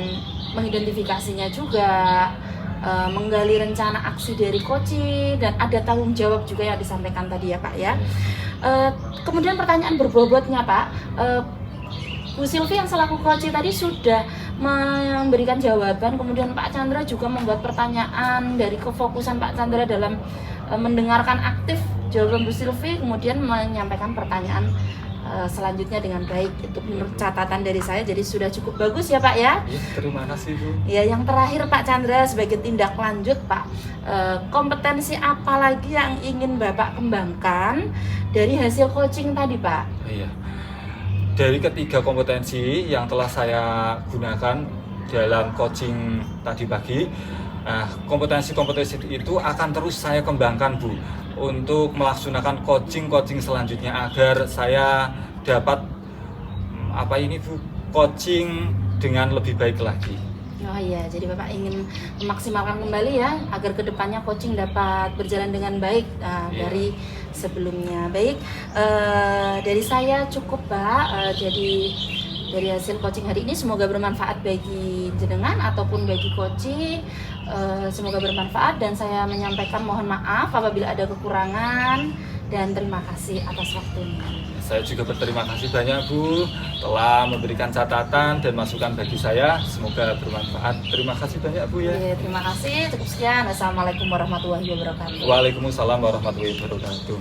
mengidentifikasinya juga, menggali rencana aksi dari coaching, dan ada tanggung jawab juga yang disampaikan tadi ya Pak ya. Kemudian pertanyaan berbobotnya Pak, Bu Silvi yang selaku coaching tadi sudah memberikan jawaban, kemudian Pak Chandra juga membuat pertanyaan dari kefokusan Pak Chandra dalam mendengarkan aktif jawaban Bu Silvi, kemudian menyampaikan pertanyaan selanjutnya dengan baik. Itu menurut catatan dari saya, jadi sudah cukup bagus ya Pak ya. Terima kasih Bu. Ya, yang terakhir Pak Chandra sebagai tindak lanjut Pak, kompetensi apa lagi yang ingin Bapak kembangkan dari hasil coaching tadi Pak? Iya. Dari ketiga kompetensi yang telah saya gunakan dalam coaching tadi pagi, Nah, kompetensi-kompetensi itu akan terus saya kembangkan, Bu, untuk melaksanakan coaching selanjutnya agar saya dapat Bu, coaching dengan lebih baik lagi. Oh iya, jadi Bapak ingin memaksimalkan kembali ya agar kedepannya coaching dapat berjalan dengan baik Iya. dari sebelumnya. Baik, dari saya cukup Pak. Jadi dari hasil coaching hari ini semoga bermanfaat bagi jenengan ataupun bagi coaching. Semoga bermanfaat dan saya menyampaikan mohon maaf apabila ada kekurangan dan terima kasih atas waktunya. Saya juga berterima kasih banyak, Bu, telah memberikan catatan dan masukan bagi saya. Semoga bermanfaat. Terima kasih banyak, Bu ya. Oke, terima kasih. Cukup sekian. Assalamualaikum warahmatullahi wabarakatuh. Waalaikumsalam warahmatullahi wabarakatuh.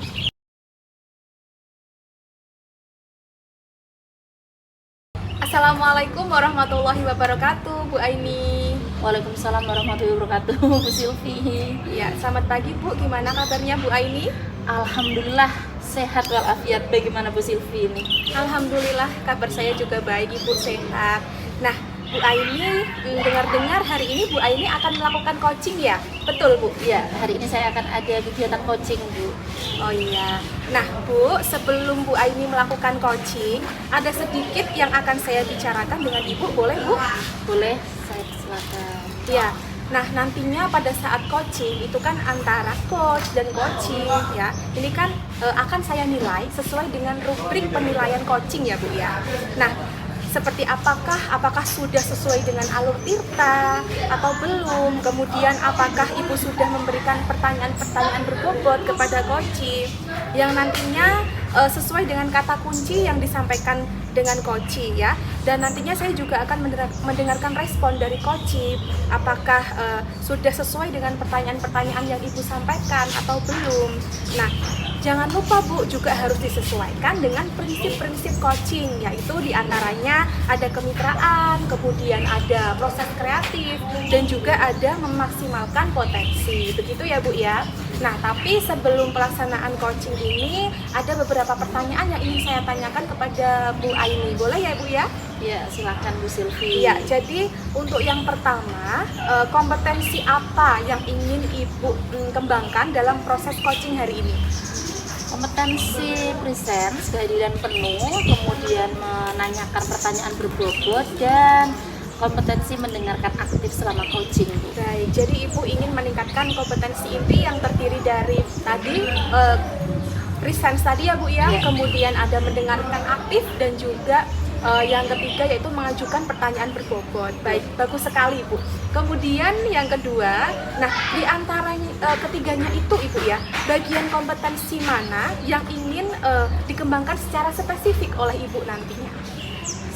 Assalamualaikum warahmatullahi wabarakatuh, Bu Aini. Waalaikumsalam warahmatullahi wabarakatuh, Bu Silvi. Ya, selamat pagi Bu. Gimana kabarnya Bu Aini? Alhamdulillah sehat walafiat. Bagaimana Bu Silvi ini? Alhamdulillah kabar saya juga baik, Ibu sehat. Nah, Bu Aini, dengar-dengar hari ini Bu Aini akan melakukan coaching ya? Betul Bu? Ya, hari ini saya akan ada kegiatan coaching Bu. Oh iya. Nah Bu, sebelum Bu Aini melakukan coaching, ada sedikit yang akan saya bicarakan dengan Ibu, boleh Bu? Boleh, saya silakan. Ya. Nah, nantinya pada saat coaching itu kan antara coach dan coaching ya. Ini kan akan saya nilai sesuai dengan rubrik penilaian coaching ya Bu ya. Nah, seperti apakah sudah sesuai dengan alur tirta atau belum, kemudian apakah Ibu sudah memberikan pertanyaan-pertanyaan berbobot kepada coaching yang nantinya sesuai dengan kata kunci yang disampaikan dengan coaching ya. Dan nantinya saya juga akan mendengarkan respon dari coaching apakah sudah sesuai dengan pertanyaan-pertanyaan yang Ibu sampaikan atau belum. Nah, jangan lupa Bu, juga harus disesuaikan dengan prinsip-prinsip coaching, yaitu diantaranya ada kemitraan, kemudian ada proses kreatif, dan juga ada memaksimalkan potensi. Begitu ya Bu ya. Nah, tapi sebelum pelaksanaan coaching ini, ada beberapa pertanyaan yang ingin saya tanyakan kepada Bu Aini. Boleh ya Bu ya? Ya, silakan Bu Silvi. Ya, jadi untuk yang pertama, kompetensi apa yang ingin Ibu kembangkan dalam proses coaching hari ini? Kompetensi presence, kehadiran penuh, kemudian menanyakan pertanyaan berbobot, dan kompetensi mendengarkan aktif selama coaching Bu. Baik, jadi Ibu ingin meningkatkan kompetensi inti yang terdiri dari tadi presence tadi ya Bu ya, Ya. kemudian ada mendengarkan aktif dan juga yang ketiga yaitu mengajukan pertanyaan berbobot. Baik, bagus sekali Bu. Kemudian yang kedua, nah di antaranya ketiganya itu Ibu ya, bagian kompetensi mana yang ingin dikembangkan secara spesifik oleh Ibu nantinya?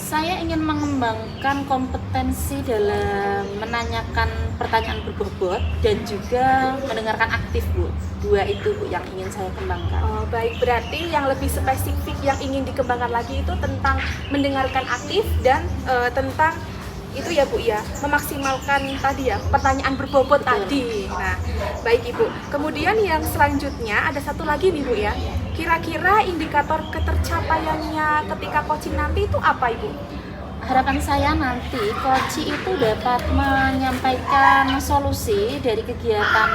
Saya ingin mengembangkan kompetensi dalam menanyakan pertanyaan berbobot dan juga mendengarkan aktif Bu. Dua itu Bu yang ingin saya kembangkan. Oh, baik, berarti yang lebih spesifik yang ingin dikembangkan lagi itu tentang mendengarkan aktif dan tentang itu ya Bu ya, memaksimalkan tadi ya pertanyaan berbobot Betul. tadi. Nah, baik Ibu. Kemudian yang selanjutnya ada satu lagi nih Bu ya. Kira-kira indikator ketercapaiannya ketika coaching nanti itu apa Ibu? Harapan saya nanti coach itu dapat menyampaikan solusi dari kegiatan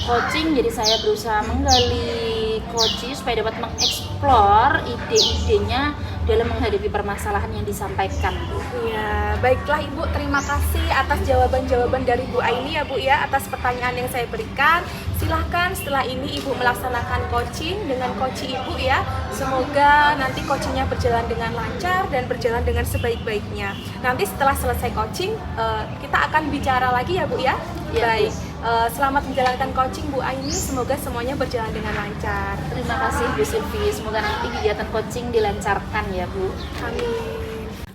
coaching. Jadi saya berusaha menggali coach supaya dapat mengeksplor ide-idenya dalam menghadapi permasalahan yang disampaikan Bu. Ya, baiklah Ibu, terima kasih atas jawaban-jawaban dari Bu Aini ya Bu ya, atas pertanyaan yang saya berikan. Silahkan setelah ini Ibu melaksanakan coaching dengan coach Ibu ya. Semoga nanti coachingnya berjalan dengan lancar dan berjalan dengan sebaik-baiknya. Nanti setelah selesai coaching, kita akan bicara lagi ya Bu ya. Ya, Baik, selamat menjalankan coaching Bu Aini, semoga semuanya berjalan dengan lancar. Terima kasih Bu Silvi, semoga nanti kegiatan coaching dilancarkan ya Bu. Amin.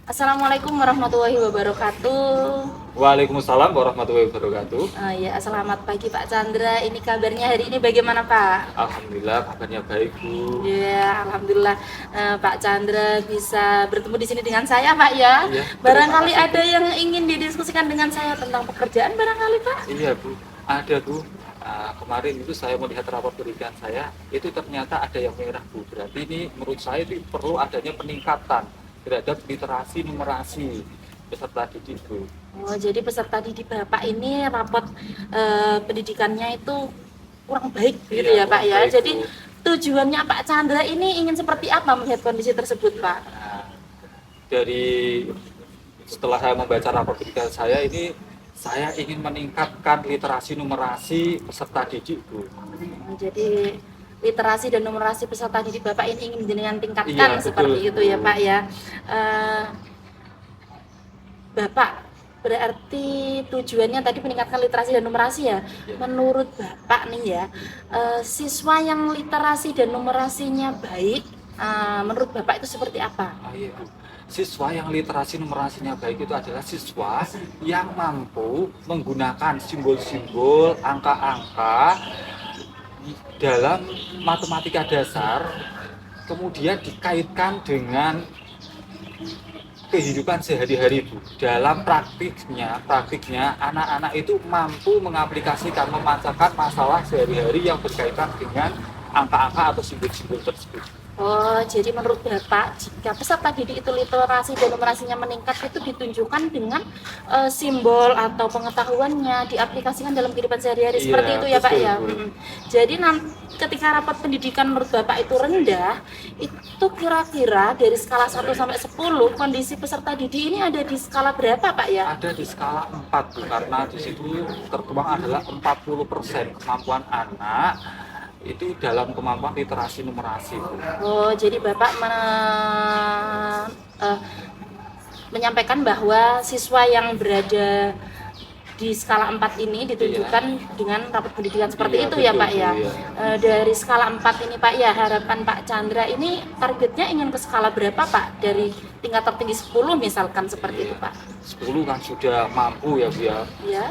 Assalamualaikum warahmatullahi wabarakatuh. Waalaikumsalam warahmatullahi wabarakatuh. Ya, selamat pagi Pak Chandra. Ini kabarnya hari ini bagaimana Pak? Alhamdulillah kabarnya baik, Bu. Ya, alhamdulillah Pak Chandra bisa bertemu di sini dengan saya Pak ya. Iya, Barangkali terima kasih, ada yang ingin didiskusikan dengan saya tentang pekerjaan barangkali Pak? Iya, Bu. Ada, Bu. Kemarin itu saya melihat rapor berikan saya, itu ternyata ada yang merah, Bu. Berarti ini menurut saya itu perlu adanya peningkatan terhadap literasi numerasi. peserta didik, Bu. Oh, jadi peserta didik Bapak ini rapot pendidikannya itu kurang baik gitu Iya, ya Pak kurang ya. baik, Jadi Bu. tujuannya Pak Chandra ini ingin seperti apa melihat kondisi tersebut Pak? Nah, dari setelah saya membaca rapor pendidikan saya ini, saya ingin meningkatkan literasi numerasi peserta didik, Bu. Jadi literasi dan numerasi peserta didik Bapak ini ingin dengan tingkatkan Iya, seperti betul. itu ya Pak ya. Bapak berarti tujuannya tadi meningkatkan literasi dan numerasi ya. Iya. Menurut Bapak nih ya, siswa yang literasi dan numerasinya baik, menurut Bapak itu seperti apa? Oh, iya, Bu. Siswa yang literasi numerasinya baik itu adalah siswa yang mampu menggunakan simbol-simbol, angka-angka dalam matematika dasar, kemudian dikaitkan dengan kehidupan sehari-hari, Bu. Dalam praktiknya anak-anak itu mampu mengaplikasikan, memecahkan masalah sehari-hari yang berkaitan dengan angka-angka atau simbol-simbol tersebut. Oh, jadi menurut Bapak, jika peserta didik itu literasi dan numerasinya meningkat itu ditunjukkan dengan simbol atau pengetahuannya diaplikasikan dalam kehidupan sehari-hari Iya, seperti itu ya Pak betul, ya. Bu. Jadi ketika rapat pendidikan menurut Bapak itu rendah, itu kira-kira dari skala 1 sampai 10 kondisi peserta didik ini ada di skala berapa Pak ya? Ada di skala 4, Bu, karena di situ tertuang adalah 40% kemampuan anak itu dalam kemampuan literasi numerasi, Bu. Oh, jadi Bapak menyampaikan bahwa siswa yang berada di skala 4 ini ditunjukkan dengan rapat pendidikan seperti Iya, itu ya betul, Pak Bu, ya. iya. Dari skala 4 ini Pak ya, harapan Pak Chandra ini targetnya ingin ke skala berapa Pak? Dari tingkat tertinggi 10 misalkan seperti itu Pak. 10 kan sudah mampu ya, Bu ya. Ya.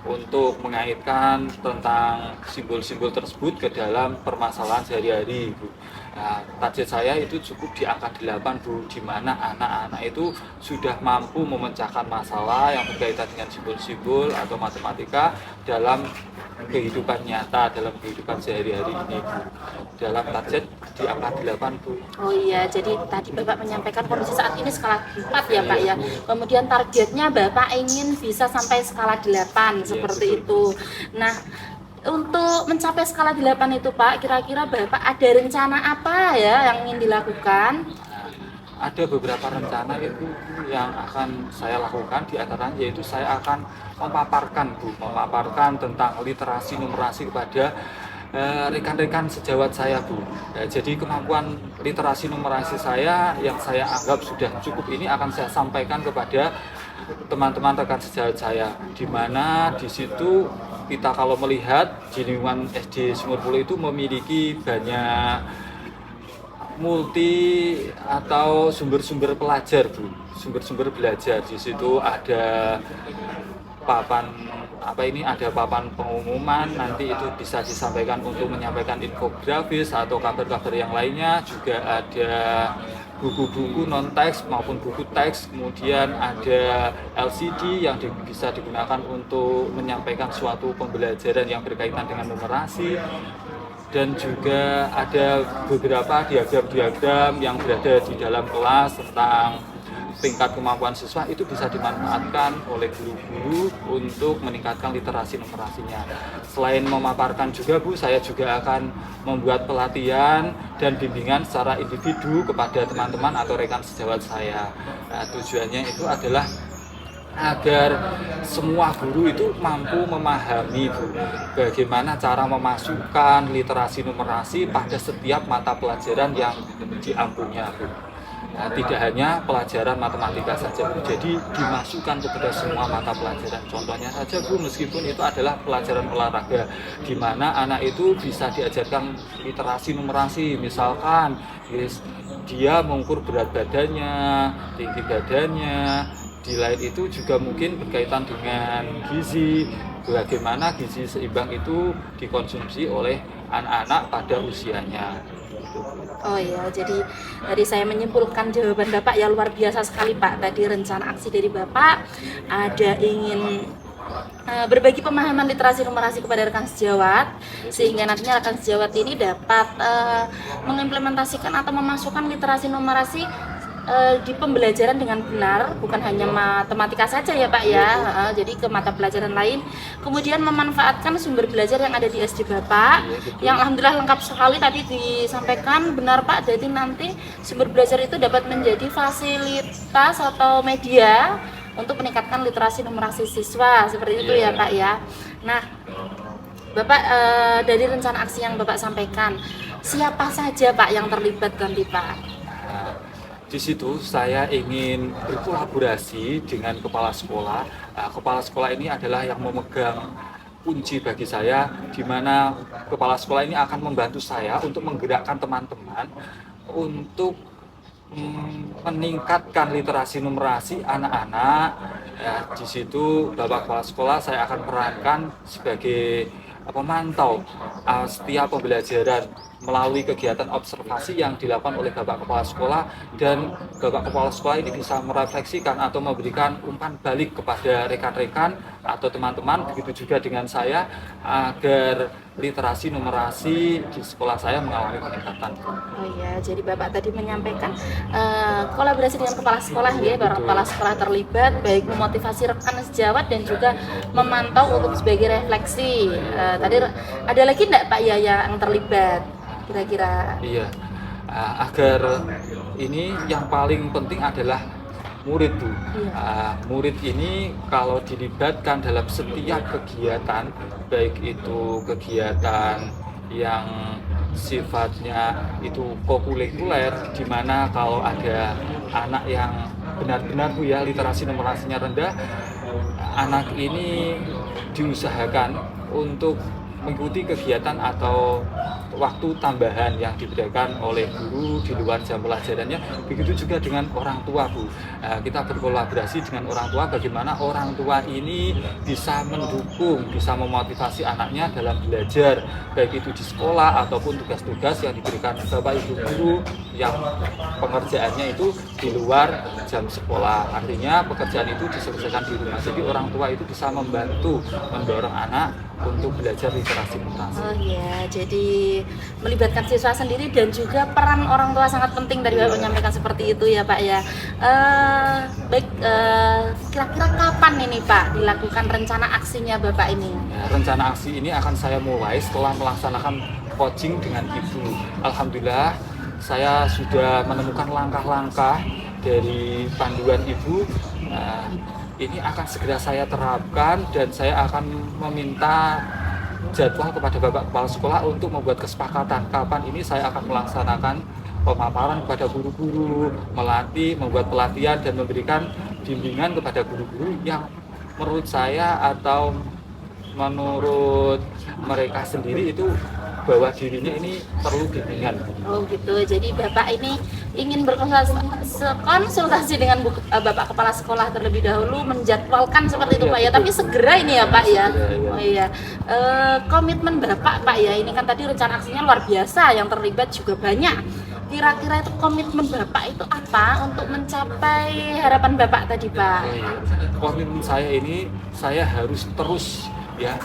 Untuk mengaitkan tentang simbol-simbol tersebut ke dalam permasalahan sehari-hari, Bu. Nah, target saya itu cukup di angka 8, Bu, di mana anak-anak itu sudah mampu memecahkan masalah yang berkaitan dengan simbol-simbol atau matematika dalam kehidupan nyata, dalam kehidupan sehari-hari ini, Bu. Dalam target di angka 8, Bu. Oh iya, jadi tadi Bapak menyampaikan kondisi saat ini skala 4 ya Pak ya. Kemudian targetnya Bapak ingin bisa sampai skala 8 seperti itu. Nah, untuk mencapai skala 8 itu Pak, kira-kira Bapak ada rencana apa ya yang ingin dilakukan? Ada beberapa rencana itu yang akan saya lakukan, di antaranya yaitu saya akan memaparkan tentang literasi numerasi kepada rekan-rekan sejawat saya, Bu. Ya, jadi kemampuan literasi numerasi saya yang saya anggap sudah cukup ini akan saya sampaikan kepada teman-teman rekan sejawat saya, di mana di situ kita kalau melihat di lingkungan SD Sumurpulo itu memiliki banyak multi atau sumber-sumber pelajar, Bu, sumber-sumber belajar. Di situ ada ada papan pengumuman, nanti itu bisa disampaikan untuk menyampaikan infografis atau kabar-kabar yang lainnya. Juga ada buku-buku non teks maupun buku teks, kemudian ada LCD yang bisa digunakan untuk menyampaikan suatu pembelajaran yang berkaitan dengan numerasi. Dan juga ada beberapa diagram-diagram yang berada di dalam kelas tentang tingkat kemampuan siswa, itu bisa dimanfaatkan oleh guru-guru untuk meningkatkan literasi numerasinya. Selain memaparkan juga, Bu, saya juga akan membuat pelatihan dan bimbingan secara individu kepada teman-teman atau rekan sejawat saya. Nah, tujuannya itu adalah agar semua guru itu mampu memahami, Bu, bagaimana cara memasukkan literasi numerasi pada setiap mata pelajaran yang diampunya, Bu. Nah, tidak hanya pelajaran matematika saja, Bu, jadi dimasukkan kepada semua mata pelajaran. Contohnya saja, Bu, meskipun itu adalah pelajaran olahraga, di mana anak itu bisa diajarkan literasi numerasi, misalkan dia mengukur berat badannya, tinggi badannya. Di lain itu juga mungkin berkaitan dengan gizi, bagaimana gizi seimbang itu dikonsumsi oleh anak-anak pada usianya. Oh iya, jadi dari saya menyimpulkan jawaban Bapak ya luar biasa sekali Pak. Tadi rencana aksi dari Bapak ada ingin berbagi pemahaman literasi numerasi kepada rekan sejawat, sehingga nantinya rekan sejawat ini dapat mengimplementasikan atau memasukkan literasi numerasi di pembelajaran dengan benar, bukan hanya matematika saja ya Pak ya, jadi ke mata pelajaran lain. Kemudian memanfaatkan sumber belajar yang ada di SD Bapak, yang alhamdulillah lengkap sekali tadi disampaikan, benar Pak. Jadi nanti sumber belajar itu dapat menjadi fasilitas atau media untuk meningkatkan literasi numerasi siswa, seperti itu ya Pak ya. Nah Bapak, dari rencana aksi yang Bapak sampaikan, siapa saja Pak yang terlibat nanti Pak? Di situ saya ingin berkolaborasi dengan kepala sekolah. Kepala sekolah ini adalah yang memegang kunci bagi saya, di mana kepala sekolah ini akan membantu saya untuk menggerakkan teman-teman untuk meningkatkan literasi numerasi anak-anak. Di situ Bapak Kepala Sekolah saya akan perankan sebagai pemantau setiap pembelajaran melalui kegiatan observasi yang dilakukan oleh Bapak Kepala Sekolah, dan Bapak Kepala Sekolah ini bisa merefleksikan atau memberikan umpan balik kepada rekan-rekan atau teman-teman, begitu juga dengan saya, agar literasi numerasi di sekolah saya mengalami peningkatan. Oh iya, jadi Bapak tadi menyampaikan kolaborasi dengan kepala sekolah ya, kepala sekolah terlibat baik memotivasi rekan sejawat dan juga memantau untuk sebagai refleksi. Tadi ada lagi enggak Pak ya yang terlibat kira-kira? Iya, agar ini yang paling penting adalah murid Bu. Murid ini kalau dilibatkan dalam setiap kegiatan, baik itu kegiatan yang sifatnya itu kokurikuler, di mana kalau ada anak yang benar-benar Bu ya literasi numerasinya rendah, anak ini diusahakan untuk mengikuti kegiatan atau waktu tambahan yang diberikan oleh guru di luar jam pelajarannya. Begitu juga dengan orang tua Bu. Kita berkolaborasi dengan orang tua, bagaimana orang tua ini bisa mendukung, bisa memotivasi anaknya dalam belajar, baik itu di sekolah ataupun tugas-tugas yang diberikan Bapak Ibu guru yang pengerjaannya itu di luar jam sekolah. Artinya pekerjaan itu diselesaikan di rumah. Jadi orang tua itu bisa membantu mendorong anak untuk belajar literasi numerasi. Oh iya, jadi melibatkan siswa sendiri dan juga peran orang tua sangat penting dari Bapak menyampaikan seperti itu ya Pak ya. Baik, kira-kira kapan ini Pak dilakukan rencana aksinya Bapak ini? Rencana aksi ini akan saya mulai setelah melaksanakan coaching dengan Ibu. Alhamdulillah saya sudah menemukan langkah-langkah dari panduan Ibu. Ini akan segera saya terapkan dan saya akan meminta jadwal kepada Bapak Kepala Sekolah untuk membuat kesepakatan kapan ini saya akan melaksanakan pemaparan kepada guru-guru, melatih, membuat pelatihan dan memberikan bimbingan kepada guru-guru yang menurut saya atau menurut mereka sendiri itu bahwa dirinya ini perlu bimbingan. Oh gitu, jadi Bapak ini ingin berkonsultasi dengan Bapak Kepala Sekolah terlebih dahulu, menjadwalkan seperti itu Pak ya, tapi segera ini ya Pak ya. Oh iya, komitmen Bapak Pak ya, ini kan tadi rencana aksinya luar biasa, yang terlibat juga banyak. Kira-kira itu komitmen Bapak itu apa untuk mencapai harapan Bapak tadi Pak? Komitmen saya ini, saya harus terus ya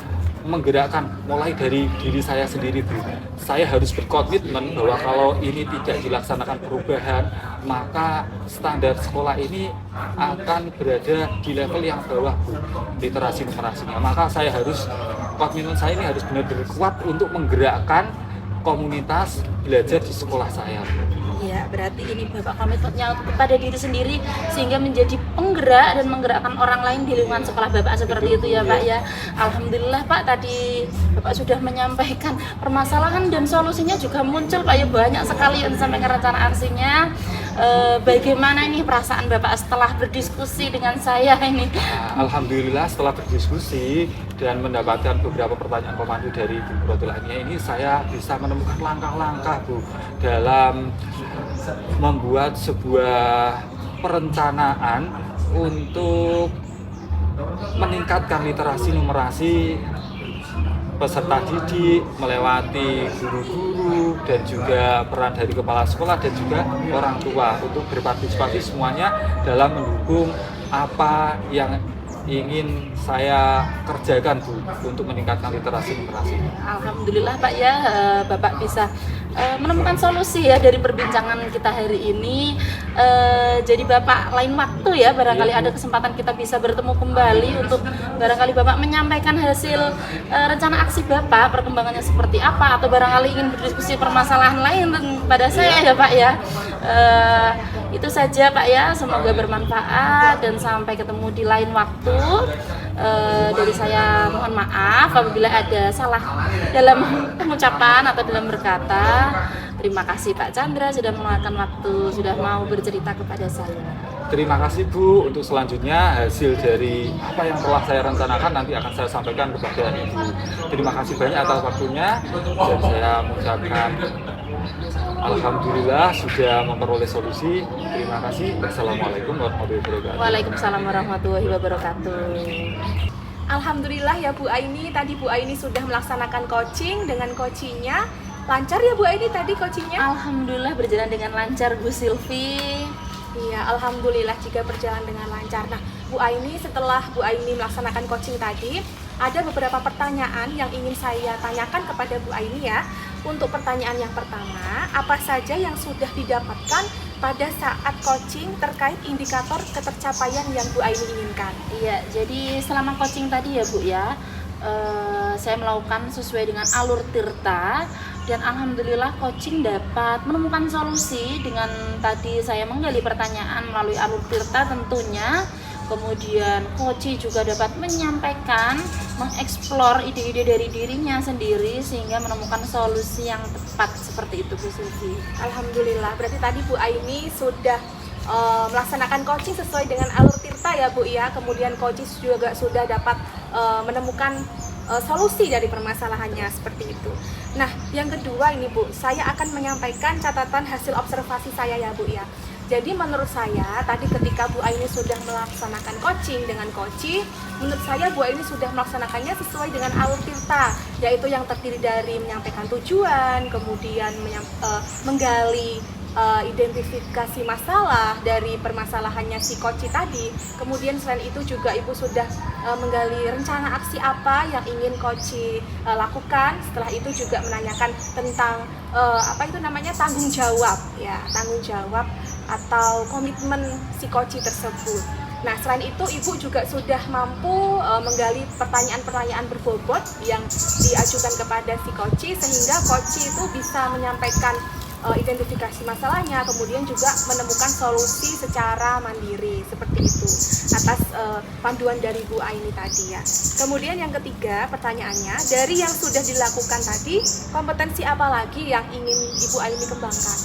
menggerakkan mulai dari diri saya sendiri Bu. Saya harus berkomitmen bahwa kalau ini tidak dilaksanakan perubahan, maka standar sekolah ini akan berada di level yang bawah Bu, literasi numerasinya. Maka saya harus, komitmen saya ini harus benar-benar kuat untuk menggerakkan komunitas belajar di sekolah saya. Ya, berarti ini Bapak komitmennya kepada diri sendiri sehingga menjadi penggerak dan menggerakkan orang lain di lingkungan sekolah Bapak seperti itu ya Pak ya. Alhamdulillah Pak, tadi Bapak sudah menyampaikan permasalahan dan solusinya juga muncul Pak ya, banyak sekali yang disampaikan rencana aksinya. Bagaimana ini perasaan Bapak setelah berdiskusi dengan saya ini? Alhamdulillah setelah berdiskusi dan mendapatkan beberapa pertanyaan pemandu dari Bu Rotilania ini, saya bisa menemukan langkah-langkah Bu dalam membuat sebuah perencanaan untuk meningkatkan literasi numerasi peserta didik, melewati guru-guru dan juga peran dari kepala sekolah dan juga orang tua untuk berpartisipasi semuanya dalam mendukung apa yang ingin saya kerjakan Bu untuk meningkatkan literasi numerasi. Alhamdulillah Pak ya, Bapak bisa menemukan solusi ya dari perbincangan kita hari ini. jadi Bapak lain waktu ya, barangkali ada kesempatan kita bisa bertemu kembali untuk barangkali Bapak menyampaikan hasil rencana aksi Bapak, perkembangannya seperti apa, atau barangkali ingin berdiskusi permasalahan lain pada saya ya Pak ya. Itu saja Pak ya, semoga bermanfaat dan sampai ketemu di lain waktu. Dari saya mohon maaf apabila ada salah dalam pengucapan atau dalam berkata. Terima kasih Pak Chandra sudah meluangkan waktu, sudah mau bercerita kepada saya. Terima kasih Bu, untuk selanjutnya hasil dari apa yang telah saya rencanakan nanti akan saya sampaikan kepada Ibu. Terima kasih banyak atas waktunya dan saya mengucapkan alhamdulillah sudah memperoleh solusi. Terima kasih. Wassalamualaikum warahmatullahi wabarakatuh. Waalaikumsalam warahmatullahi wabarakatuh. Alhamdulillah ya Bu Aini, tadi Bu Aini sudah melaksanakan coaching dengan coachingnya. Lancar ya Bu Aini tadi coachingnya? Alhamdulillah berjalan dengan lancar Bu Silvi. Iya, alhamdulillah jika berjalan dengan lancar. Nah, Bu Aini, setelah Bu Aini melaksanakan coaching tadi, ada beberapa pertanyaan yang ingin saya tanyakan kepada Bu Aini ya. Untuk pertanyaan yang pertama, apa saja yang sudah didapatkan pada saat coaching terkait indikator ketercapaian yang Bu Aini inginkan? Iya, jadi selama coaching tadi ya Bu ya, saya melakukan sesuai dengan alur tirta. Dan alhamdulillah coaching dapat menemukan solusi dengan tadi saya menggali pertanyaan melalui alur tirta tentunya. Kemudian coach juga dapat menyampaikan, mengeksplor ide-ide dari dirinya sendiri sehingga menemukan solusi yang tepat seperti itu Bu Silvi. Alhamdulillah, berarti tadi Bu Aini sudah melaksanakan coaching sesuai dengan alur tirta ya Bu ya. Kemudian coach juga sudah dapat menemukan solusi dari permasalahannya seperti itu. Nah, yang kedua ini Bu, saya akan menyampaikan catatan hasil observasi saya ya Bu ya. Jadi menurut saya tadi ketika Bu Aini sudah melaksanakan coaching dengan coach, menurut saya Bu Aini sudah melaksanakannya sesuai dengan alur tirta, yaitu yang terdiri dari menyampaikan tujuan, kemudian menggali identifikasi masalah dari permasalahannya si coach tadi. Kemudian selain itu juga Ibu sudah menggali rencana aksi apa yang ingin coach lakukan. Setelah itu juga menanyakan tentang tanggung jawab ya, tanggung jawab atau komitmen si coach tersebut. Nah, selain itu Ibu juga sudah mampu menggali pertanyaan-pertanyaan berbobot yang diajukan kepada si coach sehingga coach itu bisa menyampaikan identifikasi masalahnya, kemudian juga menemukan solusi secara mandiri seperti itu atas panduan dari Bu Aini tadi ya. Kemudian yang ketiga pertanyaannya, dari yang sudah dilakukan tadi, kompetensi apa lagi yang ingin Ibu Aini kembangkan?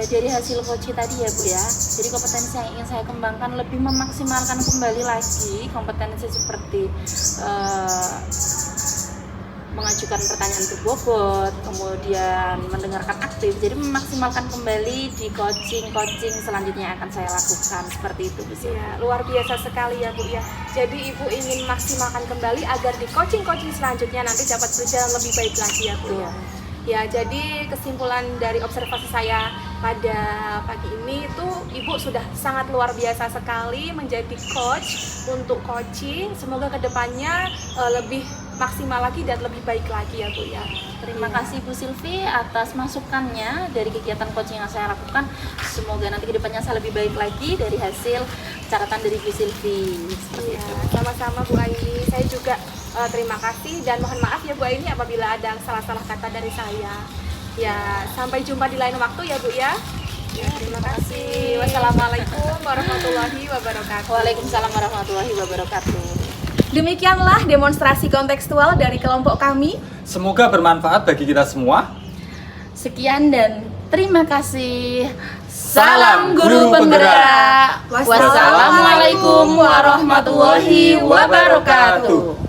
Dari hasil coach tadi ya Bu ya, jadi kompetensi yang ingin saya kembangkan lebih memaksimalkan kembali lagi kompetensi seperti mengajukan pertanyaan berbobot, kemudian mendengarkan aktif, jadi memaksimalkan kembali di coaching selanjutnya akan saya lakukan seperti itu Bu. Ya, luar biasa sekali ya Bu ya. Jadi Ibu ingin maksimalkan kembali agar di coaching selanjutnya nanti dapat berjalan lebih baik lagi ya Bu ya. Ya, jadi kesimpulan dari observasi saya pada pagi ini itu Ibu sudah sangat luar biasa sekali menjadi coach untuk coaching. Semoga kedepannya lebih maksimal lagi dan lebih baik lagi ya Bu ya. Terima kasih Bu Silvi atas masukannya dari kegiatan coaching yang saya lakukan. Semoga nanti kedepannya saya lebih baik lagi dari hasil catatan dari Bu Silvi. Ya, sama-sama Bu Aini. Saya juga terima kasih dan mohon maaf ya Bu Aini apabila ada salah-salah kata dari saya. Ya, sampai jumpa di lain waktu ya Bu ya. Ya, terima kasih. Wassalamualaikum warahmatullahi wabarakatuh. Waalaikumsalam warahmatullahi wabarakatuh. Demikianlah demonstrasi kontekstual dari kelompok kami. Semoga bermanfaat bagi kita semua. Sekian dan terima kasih. Salam Guru Penggerak. Wassalamualaikum warahmatullahi wabarakatuh.